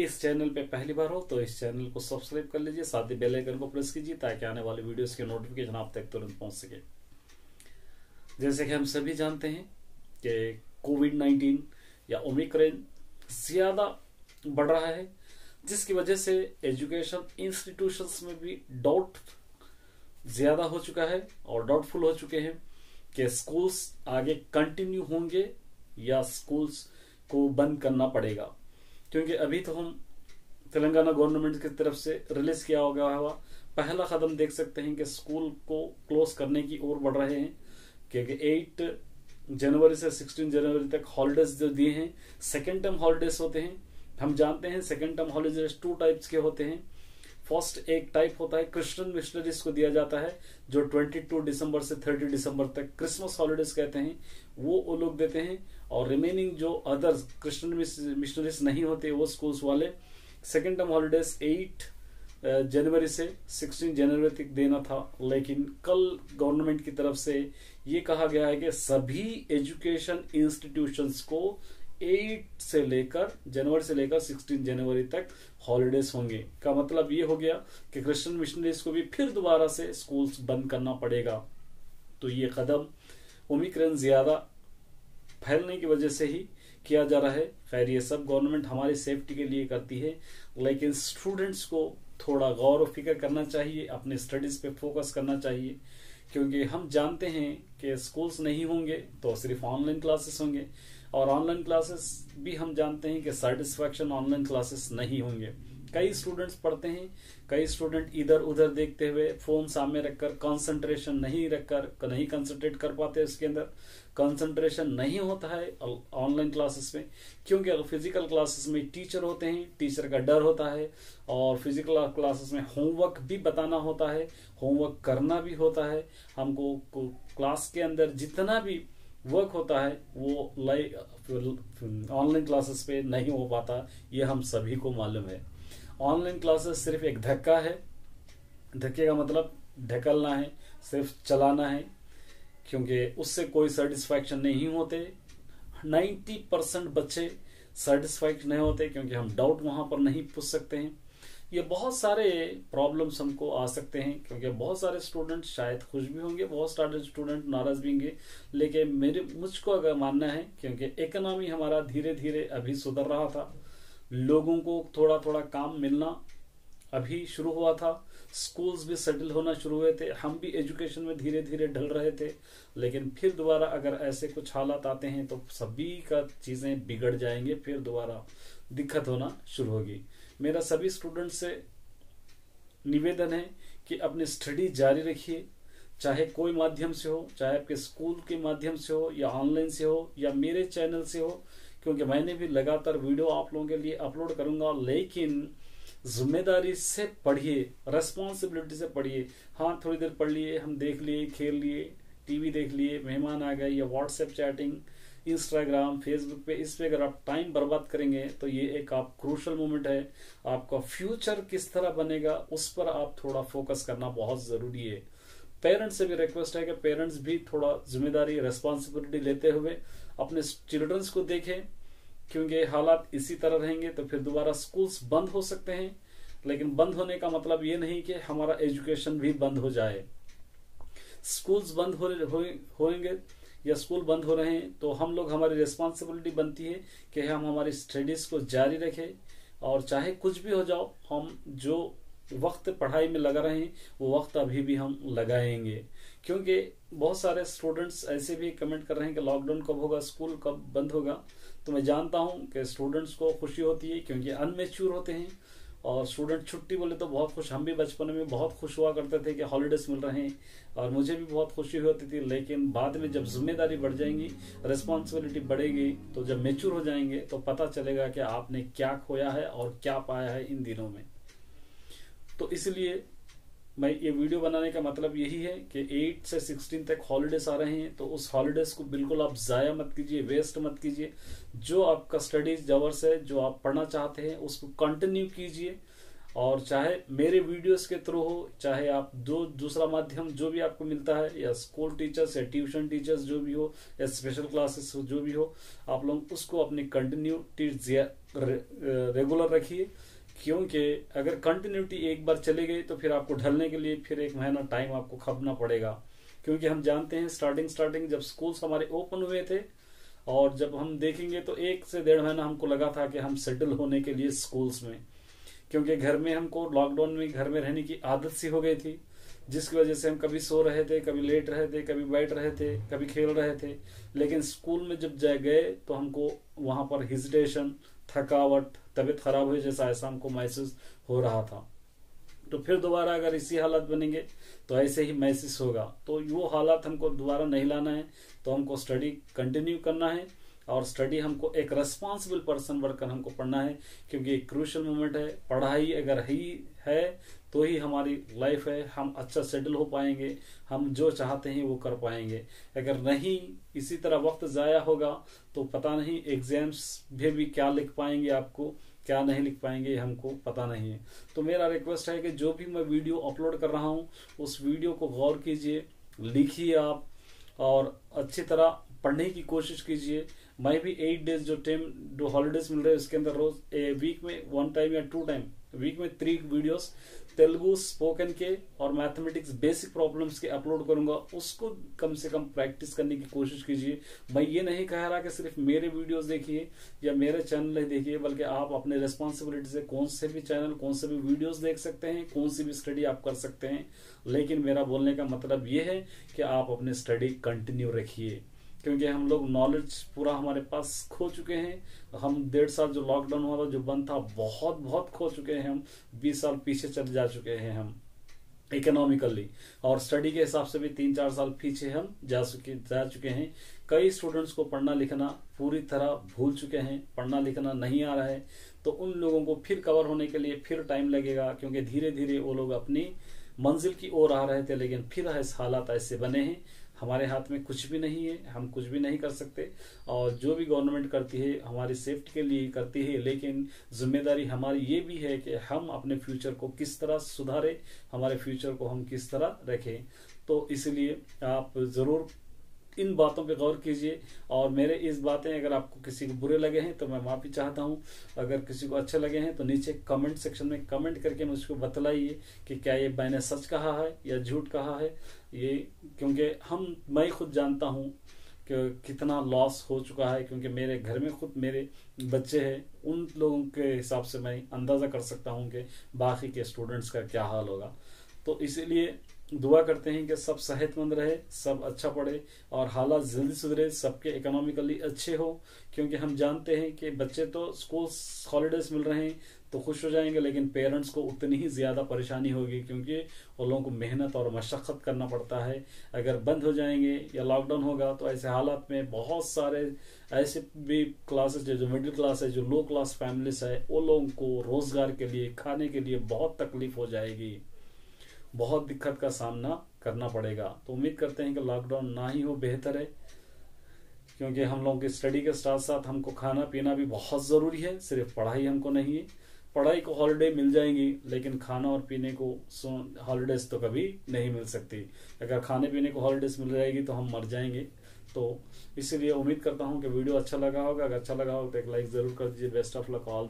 इस चैनल पे पहली बार हो तो इस चैनल को सब्सक्राइब कर लीजिए, साथ ही बेल आइकन को प्रेस कीजिए ताकि आने वाले वीडियोस के नोटिफिकेशन आप तक तुरंत पहुंच सके। जैसे कि हम सभी जानते हैं कि कोविड-19 या ओमिक्रॉन ज्यादा बढ़ रहा है, जिसकी वजह से एजुकेशन इंस्टीट्यूशंस में भी डाउट ज्यादा हो चुका है और डाउटफुल हो चुके हैं कि स्कूल्स आगे कंटिन्यू होंगे या स्कूल्स को बंद करना पड़ेगा। क्योंकि अभी तो हम तेलंगाना गवर्नमेंट की तरफ से रिलीज किया हुआ पहला कदम देख सकते हैं कि स्कूल को क्लोज करने की ओर बढ़ रहे हैं, क्योंकि 8 जनवरी से 16 जनवरी तक हॉलिडेज जो दिए हैं, सेकेंड टर्म हॉलिडेज होते हैं। हम जानते हैं सेकेंड टर्म हॉलिडेज 2 टाइप्स के होते हैं। फर्स्ट एक टाइप होता है क्रिश्चियन मिशनरीज को दिया जाता है, जो 22 दिसंबर से 30 दिसंबर तक क्रिसमस हॉलिडेज कहते हैं, वो लोग देते हैं। और रिमेनिंग जो अदर क्रिश्चियन मिशनरीज नहीं होते वो स्कूल्स वाले सेकेंड टर्म हॉलिडेज 8 जनवरी से 16 जनवरी तक देना था। लेकिन कल गवर्नमेंट की तरफ से ये कहा गया है कि सभी एजुकेशन इंस्टीट्यूशंस को 8 से लेकर जनवरी से लेकर 16 जनवरी तक हॉलिडेज होंगे। का मतलब ये हो गया कि क्रिश्चियन मिशनरीज को भी फिर दोबारा से स्कूल्स बंद करना पड़ेगा। तो ये कदम ओमिक्रॉन ज्यादा फैलने की वजह से ही किया जा रहा है। खैर ये सब गवर्नमेंट हमारी सेफ्टी के लिए करती है, लेकिन स्टूडेंट्स को थोड़ा गौर और फिक्र करना चाहिए, अपने स्टडीज पे फोकस करना चाहिए। क्योंकि हम जानते हैं कि स्कूल्स नहीं होंगे तो सिर्फ ऑनलाइन क्लासेस होंगे, और ऑनलाइन क्लासेस भी हम जानते हैं कि सेटिस्फैक्शन ऑनलाइन क्लासेस नहीं होंगे। कई स्टूडेंट्स पढ़ते हैं, कई स्टूडेंट इधर उधर देखते हुए फोन सामने रखकर कंसंट्रेशन नहीं कंसंट्रेट कर पाते, उसके अंदर कंसंट्रेशन नहीं होता है ऑनलाइन क्लासेस में। क्योंकि अगर फिजिकल क्लासेस में टीचर होते हैं, टीचर का डर होता है, और फिजिकल क्लासेस में होमवर्क भी बताना होता है, होमवर्क करना भी होता है। हमको क्लास के अंदर जितना भी वर्क होता है वो ऑनलाइन क्लासेस पे नहीं हो पाता, ये हम सभी को मालूम है। ऑनलाइन क्लासेस सिर्फ एक धक्का है, धक्के का मतलब ढकलना है, सिर्फ चलाना है, क्योंकि उससे कोई सेटिस्फैक्शन नहीं होते। 90% बच्चे सेटिस्फाइड नहीं होते, क्योंकि हम डाउट वहां पर नहीं पूछ सकते हैं। ये बहुत सारे प्रॉब्लम्स हमको आ सकते हैं, क्योंकि बहुत सारे स्टूडेंट शायद खुश भी होंगे, बहुत सारे स्टूडेंट नाराज भी होंगे। लेकिन मुझको अगर मानना है, क्योंकि इकोनॉमी हमारा धीरे धीरे अभी सुधर रहा था, लोगों को थोड़ा थोड़ा काम मिलना अभी शुरू हुआ था, स्कूल्स भी सेटल होना शुरू हुए थे, हम भी एजुकेशन में धीरे धीरे ढल रहे थे। लेकिन फिर दोबारा अगर ऐसे कुछ हालात आते हैं तो सभी का चीजें बिगड़ जाएंगे, फिर दोबारा दिक्कत होना शुरू होगी। मेरा सभी स्टूडेंट से निवेदन है कि अपनी स्टडी जारी रखिए, चाहे कोई माध्यम से हो, चाहे आपके स्कूल के माध्यम से हो, या ऑनलाइन से हो, या मेरे चैनल से हो, क्योंकि मैंने भी लगातार वीडियो आप लोगों के लिए अपलोड करूंगा। लेकिन जिम्मेदारी से पढ़िए, रेस्पॉन्सिबिलिटी से पढ़िए। हाँ, थोड़ी देर पढ़ लिए, हम देख लिए, खेल लिए, टीवी देख लिए, मेहमान आ गए, या व्हाट्सएप चैटिंग, इंस्टाग्राम, फेसबुक पे, इस पे अगर आप टाइम बर्बाद करेंगे तो ये एक आप क्रूशल मोमेंट है। आपका फ्यूचर किस तरह बनेगा उस पर आप थोड़ा फोकस करना बहुत जरूरी है। पेरेंट्स से भी रिक्वेस्ट है कि पेरेंट्स भी थोड़ा जिम्मेदारी, रेस्पॉन्सिबिलिटी लेते हुए अपने चिल्ड्रंस को देखें, क्योंकि हालात इसी तरह रहेंगे तो फिर दोबारा स्कूल्स बंद हो सकते हैं। लेकिन बंद होने का मतलब ये नहीं कि हमारा एजुकेशन भी बंद हो जाए। स्कूल्स बंद होंगे या स्कूल बंद हो रहे हैं तो हम लोग, हमारी रिस्पॉन्सिबिलिटी बनती है कि हम हमारी स्टडीज को जारी रखें, और चाहे कुछ भी हो जाओ, हम जो वक्त पढ़ाई में लगा रहे हैं वो वक्त अभी भी हम लगाएंगे। क्योंकि बहुत सारे स्टूडेंट्स ऐसे भी कमेंट कर रहे हैं कि लॉकडाउन कब होगा, स्कूल कब बंद होगा। तो मैं जानता हूं कि स्टूडेंट्स को खुशी होती है, क्योंकि अनमेच्योर होते हैं, और स्टूडेंट छुट्टी बोले तो बहुत खुश। हम भी बचपन में बहुत खुश हुआ करते थे कि हॉलिडेज मिल रहे हैं, और मुझे भी बहुत खुशी होती थी। लेकिन बाद में जब जिम्मेदारी बढ़ जाएंगी, रिस्पॉन्सिबिलिटी बढ़ेगी, तो जब मेच्योर हो जाएंगे तो पता चलेगा कि आपने क्या खोया है और क्या पाया है इन दिनों में। तो इसलिए मैं ये वीडियो बनाने का मतलब यही है कि 8 से 16 तक हॉलिडेज आ रहे हैं, तो उस हॉलिडेज को बिल्कुल आप जाया मत कीजिए, वेस्ट मत कीजिए। जो आपका स्टडीज जवर्स है, जो आप पढ़ना चाहते हैं, उसको कंटिन्यू कीजिए। और चाहे मेरे वीडियोस के थ्रू हो, चाहे आप दूसरा माध्यम जो भी आपको मिलता है, या स्कूल टीचर्स या ट्यूशन टीचर्स जो भी हो, या स्पेशल क्लासेस जो भी हो, आप लोग उसको अपनी कंटिन्यू रेगुलर रखिए, क्योंकि अगर कंटिन्यूटी एक बार चली गई तो फिर आपको ढलने के लिए फिर 1 महीना टाइम आपको खपना पड़ेगा। क्योंकि हम जानते हैं स्टार्टिंग जब स्कूल्स हमारे ओपन हुए थे और जब हम देखेंगे तो 1 से 1.5 महीना हमको लगा था कि हम सेटल होने के लिए स्कूल्स में, क्योंकि घर में हमको लॉकडाउन में घर में रहने की आदत सी हो गई थी, जिसकी वजह से हम कभी सो रहे थे, कभी लेट रहे थे, कभी बैठ रहे थे, कभी खेल रहे थे। लेकिन स्कूल में जब गए तो हमको वहां पर हेजिटेशन, थकावट, तबीयत खराब हुई जैसा ऐसा हमको महसूस हो रहा था। तो फिर दोबारा अगर इसी हालत बनेंगे तो ऐसे ही महसूस होगा। तो वो हालत हमको दोबारा नहीं लाना है, तो हमको स्टडी कंटिन्यू करना है और स्टडी हमको एक रेस्पॉन्सिबल पर्सन बनकर हमको पढ़ना है, क्योंकि एक क्रूशियल मोमेंट है। पढ़ाई अगर ही है तो ही हमारी लाइफ है, हम अच्छा सेटल हो पाएंगे, हम जो चाहते हैं वो कर पाएंगे। अगर नहीं इसी तरह वक्त जाया होगा तो पता नहीं एग्जाम्स भी क्या लिख पाएंगे, आपको क्या नहीं लिख पाएंगे हमको पता नहीं है। तो मेरा रिक्वेस्ट है कि जो भी मैं वीडियो अपलोड कर रहा हूँ उस वीडियो को गौर कीजिए, लिखिए आप और अच्छी तरह पढ़ने की कोशिश कीजिए। मैं भी 8 डेज जो हॉलीडेज मिल रहे हैं उसके अंदर रोज वीक में 1 टाइम या 2 टाइम, वीक में 3 वीडियोस तेलुगु स्पोकन के और मैथमेटिक्स बेसिक प्रॉब्लम्स के अपलोड करूंगा। उसको कम से कम प्रैक्टिस करने की कोशिश कीजिए। मैं ये नहीं कह रहा कि सिर्फ मेरे वीडियोस देखिए या मेरे चैनल ही देखिए, बल्कि आप अपने रिस्पॉन्सिबिलिटी से कौन से भी चैनल, कौन से भी वीडियोस देख सकते हैं, कौन सी भी स्टडी आप कर सकते हैं। लेकिन मेरा बोलने का मतलब ये है कि आप अपने स्टडी कंटिन्यू रखिए, क्योंकि हम लोग नॉलेज पूरा हमारे पास खो चुके हैं। हम 1.5 साल जो लॉकडाउन हुआ था, जो बंद था, बहुत खो चुके हैं हम। 20 साल पीछे चले जा चुके हैं हम इकोनॉमिकली, और स्टडी के हिसाब से भी 3-4 साल पीछे हम जा चुके हैं। कई स्टूडेंट्स को पढ़ना लिखना पूरी तरह भूल चुके हैं, पढ़ना लिखना नहीं आ रहा है। तो उन लोगों को फिर कवर होने के लिए फिर टाइम लगेगा, क्योंकि धीरे धीरे वो लोग अपनी मंजिल की ओर आ रहे थे। लेकिन फिर हालात ऐसे बने हैं, हमारे हाथ में कुछ भी नहीं है, हम कुछ भी नहीं कर सकते। और जो भी गवर्नमेंट करती है हमारी सेफ्टी के लिए करती है, लेकिन जिम्मेदारी हमारी ये भी है कि हम अपने फ्यूचर को किस तरह सुधारें, हमारे फ्यूचर को हम किस तरह रखें। तो इसलिए आप जरूर इन बातों पे गौर कीजिए। और मेरे इस बातें अगर आपको किसी को बुरे लगे हैं तो मैं माफी चाहता हूं, अगर किसी को अच्छे लगे हैं तो नीचे कमेंट सेक्शन में कमेंट करके मुझको बतलाइए कि क्या ये मैंने सच कहा है या झूठ कहा है। ये क्योंकि मैं खुद जानता हूं कि कितना लॉस हो चुका है, क्योंकि मेरे घर में खुद मेरे बच्चे हैं। उन लोगों के हिसाब से मैं अंदाजा कर सकता हूं कि बाकी के स्टूडेंट्स का क्या हाल होगा। तो इसीलिए दुआ करते हैं कि सब सेहतमंद रहे, सब अच्छा पढ़े और हालात जल्दी सुधरे, सबके इकोनॉमिकली अच्छे हो। क्योंकि हम जानते हैं कि बच्चे तो स्कूल हॉलीडेज मिल रहे हैं तो खुश हो जाएंगे, लेकिन पेरेंट्स को उतनी ही ज्यादा परेशानी होगी, क्योंकि उन लोगों को मेहनत और मशक्कत करना पड़ता है। अगर बंद हो जाएंगे या लॉकडाउन होगा तो ऐसे हालात में बहुत सारे ऐसे भी क्लासेस जो मिडिल क्लास है, जो लो क्लास फैमिलीज है, वो लोगों को रोजगार के लिए, खाने के लिए बहुत तकलीफ हो जाएगी, बहुत दिक्कत का सामना करना पड़ेगा। तो उम्मीद करते हैं कि लॉकडाउन ना ही हो, बेहतर है। क्योंकि हम लोगों की स्टडी के साथ साथ हमको खाना पीना भी बहुत जरूरी है, सिर्फ पढ़ाई हमको नहीं है। पढ़ाई को हॉलिडे मिल जाएंगी, लेकिन खाना और पीने को हॉलिडेज तो कभी नहीं मिल सकती। अगर खाने पीने को हॉलिडेज मिल जाएगी तो हम मर जाएंगे। तो इसीलिए उम्मीद करता हूँ कि वीडियो अच्छा लगा होगा। अगर अच्छा लगा हो तो एक लाइक जरूर कर दीजिए। Best of luck all.